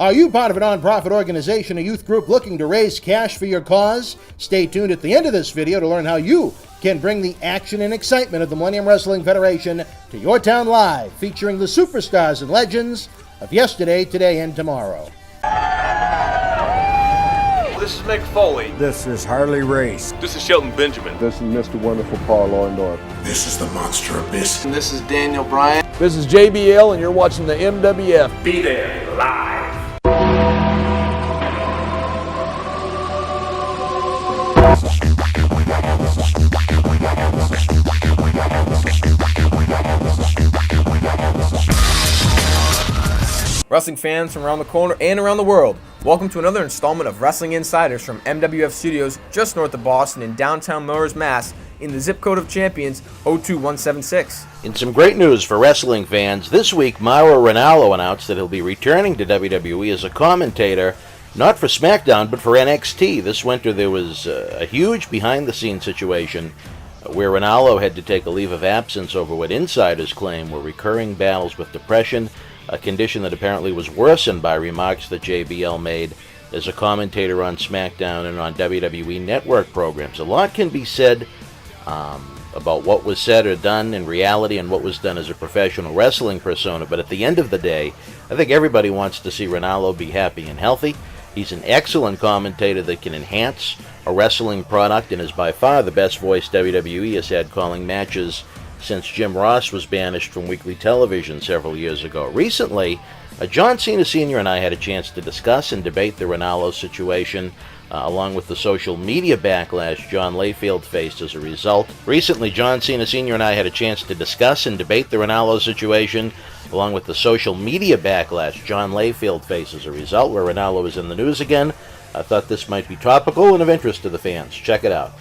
Are you part of a nonprofit organization, a youth group looking to raise cash for your cause? Stay tuned at the end of this video to learn how you can bring the action and excitement of the Millennium Wrestling Federation to your town live, featuring the superstars and legends of yesterday, today, and tomorrow. This is Mick Foley. This is Harley Race. This is Shelton Benjamin. This is Mr. Wonderful Paul Orndorff. This is the Monster Abyss. And this is Daniel Bryan. This is JBL, and you're watching the MWF. Be there live. Wrestling fans from around the corner and around the world, welcome to another installment of Wrestling Insiders from MWF Studios just north of Boston in downtown Melrose, Mass. in the zip code of champions 02176. In some great news for wrestling fans, this week Mauro Ranallo announced that he'll be returning to WWE as a commentator, not for SmackDown, but for NXT. This winter there was a huge behind-the-scenes situation where Ranallo had to take a leave of absence over what insiders claim were recurring battles with depression, a condition that apparently was worsened by remarks that JBL made as a commentator on SmackDown and on WWE Network programs. A lot can be said about what was said or done in reality and what was done as a professional wrestling persona, but at the end of the day, I think everybody wants to see Ranallo be happy and healthy. He's an excellent commentator that can enhance a wrestling product and is by far the best voice WWE has had calling matches since Jim Ross was banished from weekly television several years ago. Recently, John Cena Sr. and I had a chance to discuss and debate the Ranallo situation, along with the social media backlash John Layfield faced as a result. Recently, John Cena Sr. and I had a chance to discuss and debate the Ranallo situation, along with the social media backlash John Layfield faced as a result, where Ranallo is in the news again. I thought this might be topical and of interest to the fans. Check it out.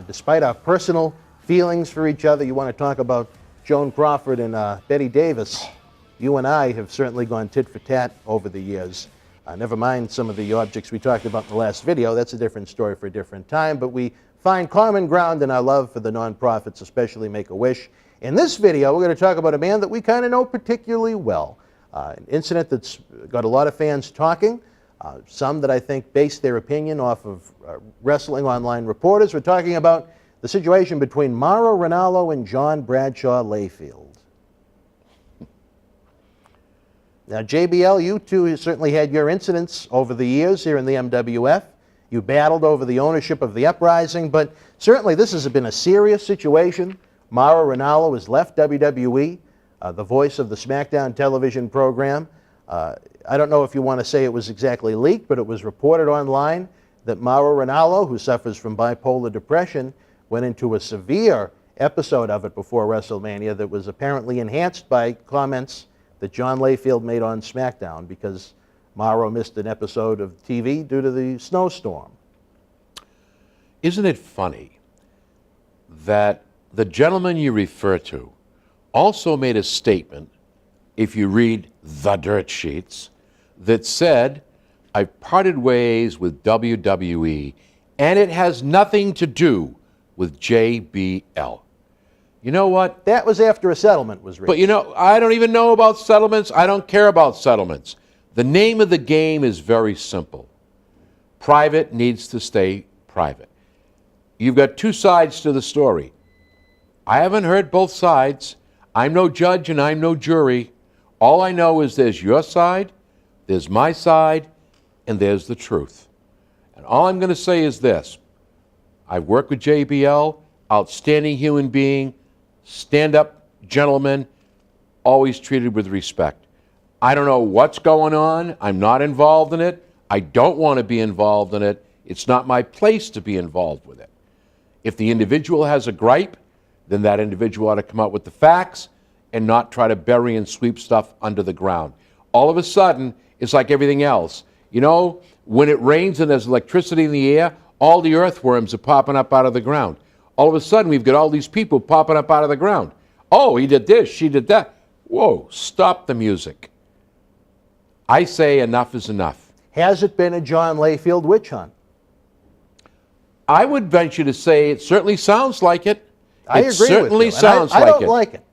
Despite our personal feelings for each other, you want to talk about Joan Crawford and Betty Davis, you and I have certainly gone tit for tat over the years. Never mind some of the objects we talked about in the last video. That's a different story for a different time, but we find common ground in our love for the nonprofits, especially Make-A-Wish. In this video, we're going to talk about a man that we kind of know particularly well. An incident that's got a lot of fans talking, some that I think base their opinion off of wrestling online reporters. We're talking about the situation between Mauro Ranallo and John Bradshaw Layfield. Now, JBL, you two certainly had your incidents over the years here in the MWF. You battled over the ownership of the Uprising, but certainly this has been a serious situation. Mauro Ranallo has left WWE, the voice of the SmackDown television program. I don't know if you want to say it was exactly leaked, but it was reported online that Mauro Ranallo, who suffers from bipolar depression, went into a severe episode of it before WrestleMania that was apparently enhanced by comments that John Layfield made on SmackDown because Mauro missed an episode of TV due to the snowstorm. Isn't it funny that the gentleman you refer to also made a statement, if you read the dirt sheets, that said, I've parted ways with WWE, and it has nothing to do with JBL. You know what? That was after a settlement was reached. But you know, I don't even know about settlements. I don't care about settlements. The name of the game is very simple. Private needs to stay private. You've got two sides to the story. I haven't heard both sides. I'm no judge and I'm no jury. All I know is there's your side, there's my side, and there's the truth. And all I'm going to say is this. I've worked with JBL, outstanding human being, stand-up gentleman, always treated with respect. I don't know what's going on. I'm not involved in it. I don't want to be involved in it. It's not my place to be involved with it. If the individual has a gripe, then that individual ought to come out with the facts and not try to bury and sweep stuff under the ground. All of a sudden, it's like everything else. You know, when it rains and there's electricity in the air, all the earthworms are popping up out of the ground. All of a sudden, we've got all these people popping up out of the ground. Oh, he did this, she did that. Whoa, stop the music. I say enough is enough. Has it been a John Layfield witch hunt? I would venture to say it certainly sounds like it. I agree with you. It certainly sounds like it. I don't like it.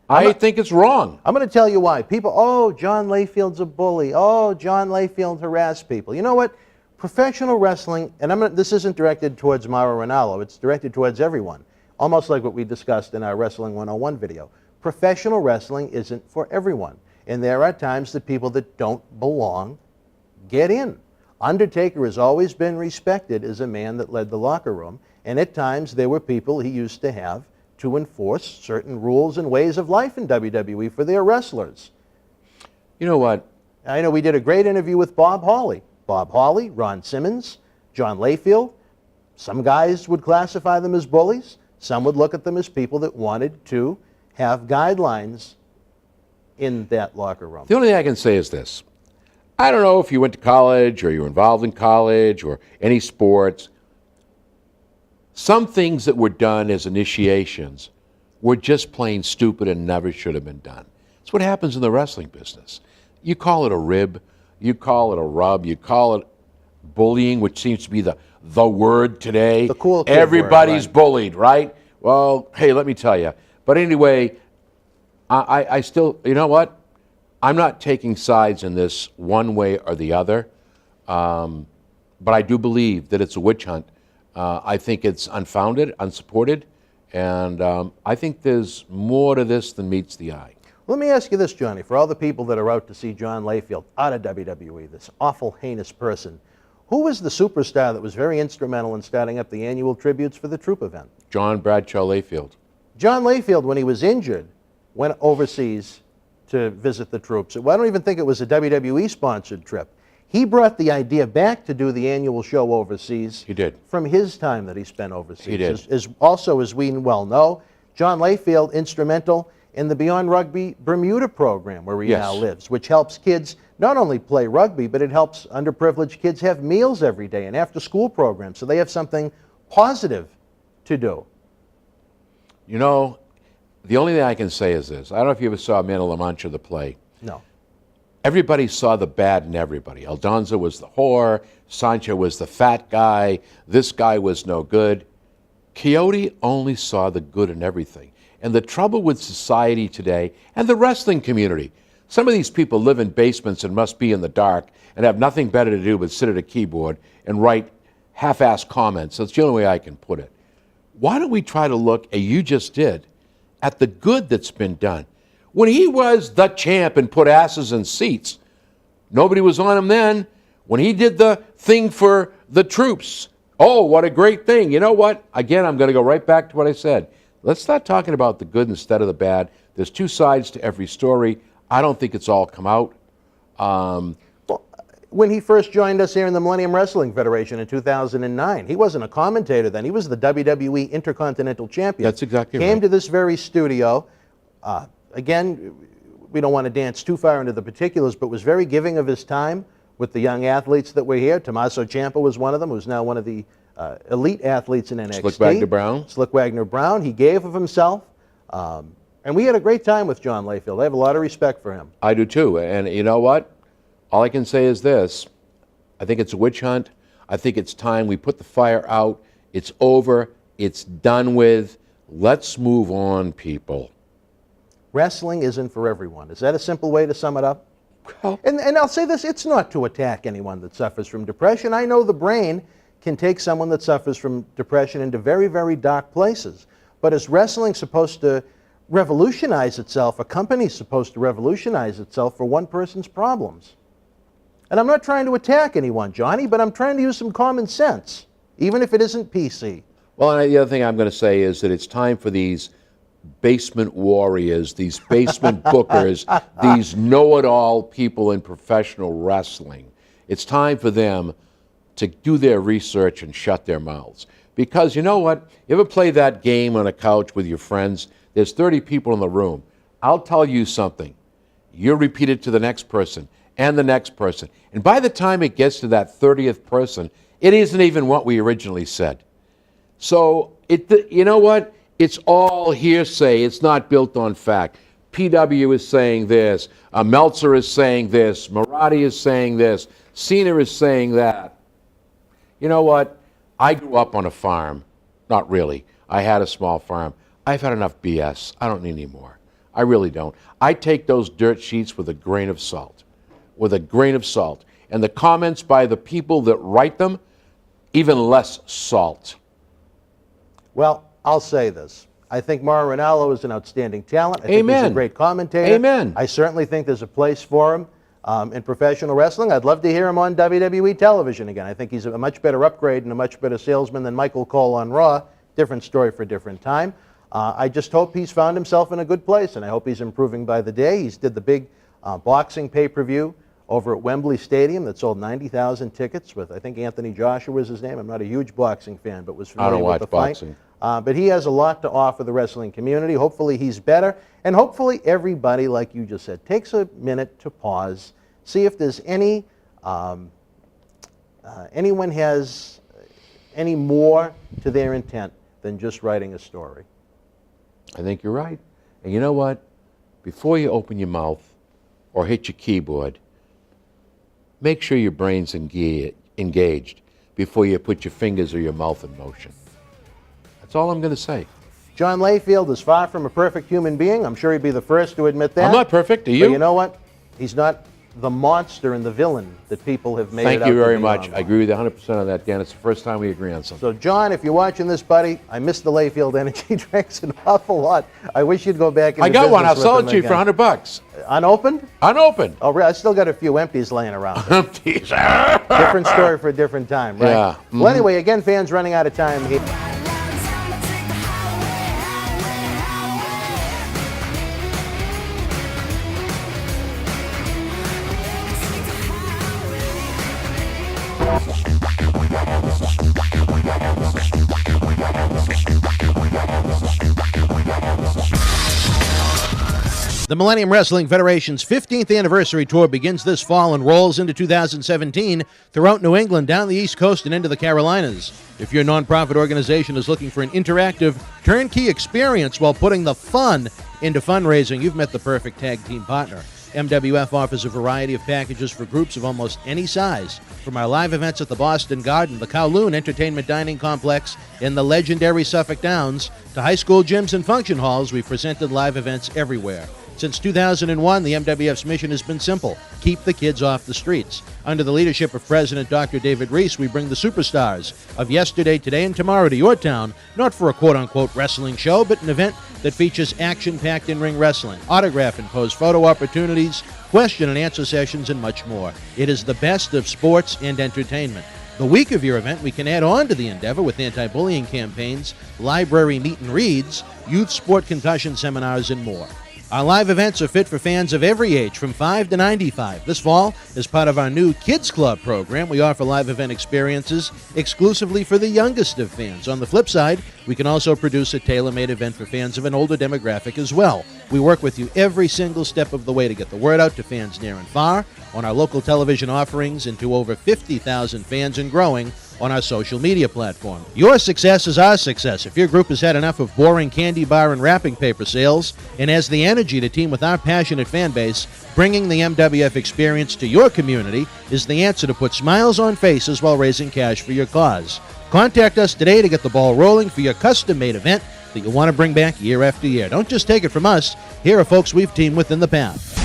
I think it's wrong. I'm going to tell you why. People, oh, John Layfield's a bully. Oh, John Layfield harassed people. You know what? Professional wrestling, and this isn't directed towards Mauro Ranallo, it's directed towards everyone, almost like what we discussed in our Wrestling 101 video. Professional wrestling isn't for everyone, and there are times that people that don't belong get in. Undertaker has always been respected as a man that led the locker room, and at times there were people he used to have to enforce certain rules and ways of life in WWE for their wrestlers. You know what? I know we did a great interview with Bob Hawley. Bob Hawley, Ron Simmons, John Layfield. Some guys would classify them as bullies. Some would look at them as people that wanted to have guidelines in that locker room. The only thing I can say is this. I don't know if you went to college or you were involved in college or any sports. Some things that were done as initiations were just plain stupid and never should have been done. That's what happens in the wrestling business. You call it a rib, you call it a rub, you call it bullying, which seems to be the word today. The cool kid Everybody's word, right? bullied, right? Well, hey, let me tell you. But anyway, I still, you know what? I'm not taking sides in this one way or the other, but I do believe that it's a witch hunt. I think it's unfounded, unsupported, and I think there's more to this than meets the eye. Let me ask you this, Johnny, for all the people that are out to see John Layfield out of WWE, this awful, heinous person, who was the superstar that was very instrumental in starting up the annual tributes for the Troop event? John Bradshaw Layfield. John Layfield, when he was injured, went overseas to visit the troops. I don't even think it was a WWE-sponsored trip. He brought the idea back to do the annual show overseas. He did. From his time that he spent overseas. He did. Also, as we well know, John Layfield, instrumental in the Beyond Rugby Bermuda program where he now lives, which helps kids not only play rugby, but it helps underprivileged kids have meals every day and after-school programs, so they have something positive to do. You know, the only thing I can say is this. I don't know if you ever saw Man of La Mancha, the play. No. Everybody saw the bad in everybody. Aldonza was the whore. Sancho was the fat guy. This guy was no good. Coyote only saw the good in everything. And the trouble with society today and the wrestling community, some of these people live in basements and must be in the dark and have nothing better to do but sit at a keyboard and write half-assed comments. That's the only way I can put it. Why don't we try to look, as you just did, at the good that's been done? When he was the champ and put asses in seats, nobody was on him then. When he did the thing for the troops, oh, what a great thing. You know what? Again, I'm going to go right back to what I said. Let's start talking about the good instead of the bad. There's two sides to every story. I don't think it's all come out. When he first joined us here in the Millennium Wrestling Federation in 2009, he wasn't a commentator then. He was the WWE Intercontinental Champion. That's exactly right. Came to this very studio. Again, we don't want to dance too far into the particulars, but was very giving of his time with the young athletes that were here. Tommaso Ciampa was one of them, who's now one of the elite athletes in NXT. Slick Wagner Brown. Slick Wagner Brown. He gave of himself. And we had a great time with John Layfield. I have a lot of respect for him. I do too. And you know what? All I can say is this. I think it's a witch hunt. I think it's time we put the fire out. It's over. It's done with. Let's move on, people. Wrestling isn't for everyone. Is that a simple way to sum it up? Well, And I'll say this, it's not to attack anyone that suffers from depression. I know the brain can take someone that suffers from depression into very, very dark places. But is wrestling supposed to revolutionize itself? A company's supposed to revolutionize itself for one person's problems. And I'm not trying to attack anyone, Johnny, but I'm trying to use some common sense, even if it isn't PC. well, and the other thing I'm going to say is that it's time for these basement warriors, these basement bookers, these know-it-all people in professional wrestling. It's time for them to do their research and shut their mouths. Because you know what? You ever play that game on a couch with your friends? There's 30 people in the room. I'll tell you something. You repeat it to the next person and the next person. And by the time it gets to that 30th person, it isn't even what we originally said. So, you know what? It's all hearsay. It's not built on fact. PW is saying this. Meltzer is saying this. Maratti is saying this. Cena is saying that. You know what? I grew up on a farm. Not really. I had a small farm. I've had enough BS. I don't need any more. I really don't. I take those dirt sheets with a grain of salt. With a grain of salt. And the comments by the people that write them, even less salt. Well, I'll say this. I think Mauro Ranallo is an outstanding talent. I think he's a Amen. great commentator. Amen. I certainly think there's a place for him in professional wrestling. I'd love to hear him on WWE television again. I think he's a much better upgrade and a much better salesman than Michael Cole on Raw. Different story for a different time. I just hope he's found himself in a good place, and I hope he's improving by the day. He's did the big boxing pay-per-view over at Wembley Stadium that sold 90,000 tickets with, I think, Anthony Joshua was his name. I'm not a huge boxing fan, but was familiar with the boxing. fight. But he has a lot to offer the wrestling community. Hopefully he's better. And hopefully everybody, like you just said, takes a minute to pause, see if there's anyone has any more to their intent than just writing a story. I think you're right. And you know what? Before you open your mouth or hit your keyboard, make sure your brain's engaged before you put your fingers or your mouth in motion. That's all I'm going to say. John Layfield is far from a perfect human being. I'm sure he'd be the first to admit that. I'm not perfect. Are you? But you know what? He's not the monster and the villain that people have made Thank it out you to very be much. online. I agree with you 100% on that, Dan. It's the first time we agree on something. So, John, if you're watching this, buddy, I miss the Layfield energy drinks an awful lot. I wish you'd go back into I got one. I'll business sell with it to you them for again. $100. Unopened? Unopened. Oh, really? I still got a few empties laying around. Empties. Different story for a different time, right? Yeah. Well, anyway, again, fans running out of time here. The Millennium Wrestling Federation's 15th anniversary tour begins this fall and rolls into 2017 throughout New England, down the East Coast, and into the Carolinas. If your nonprofit organization is looking for an interactive, turnkey experience while putting the fun into fundraising, you've met the perfect tag team partner. MWF offers a variety of packages for groups of almost any size, from our live events at the Boston Garden, the Kowloon Entertainment Dining Complex, and the legendary Suffolk Downs, to high school gyms and function halls. We've presented live events everywhere. Since 2001, the MWF's mission has been simple: keep the kids off the streets. Under the leadership of President Dr. David Reese, we bring the superstars of yesterday, today, and tomorrow to your town, not for a quote-unquote wrestling show, but an event that features action-packed in-ring wrestling, autograph and pose photo opportunities, question and answer sessions, and much more. It is the best of sports and entertainment. The week of your event, we can add on to the endeavor with anti-bullying campaigns, library meet and reads, youth sport concussion seminars, and more. Our live events are fit for fans of every age, from 5 to 95. This fall, as part of our new Kids Club program, we offer live event experiences exclusively for the youngest of fans. On the flip side, we can also produce a tailor-made event for fans of an older demographic as well. We work with you every single step of the way to get the word out to fans near and far, on our local television offerings, and to over 50,000 fans and growing on our social media platform. Your success is our success. If your group has had enough of boring candy bar and wrapping paper sales and has the energy to team with our passionate fan base, bringing the MWF experience to your community is the answer to put smiles on faces while raising cash for your cause. Contact us today to get the ball rolling for your custom-made event that you want to bring back year after year. Don't just take it from us. Here are folks we've teamed with in the past.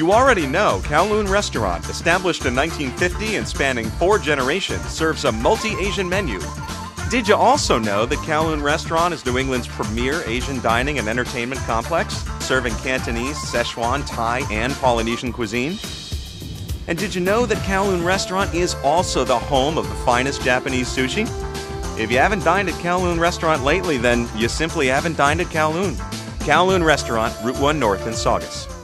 You already know Kowloon Restaurant, established in 1950 and spanning 4 generations, serves a multi-Asian menu. Did you also know that Kowloon Restaurant is New England's premier Asian dining and entertainment complex, serving Cantonese, Szechuan, Thai, and Polynesian cuisine? And did you know that Kowloon Restaurant is also the home of the finest Japanese sushi? If you haven't dined at Kowloon Restaurant lately, then you simply haven't dined at Kowloon. Kowloon Restaurant, Route 1 North in Saugus.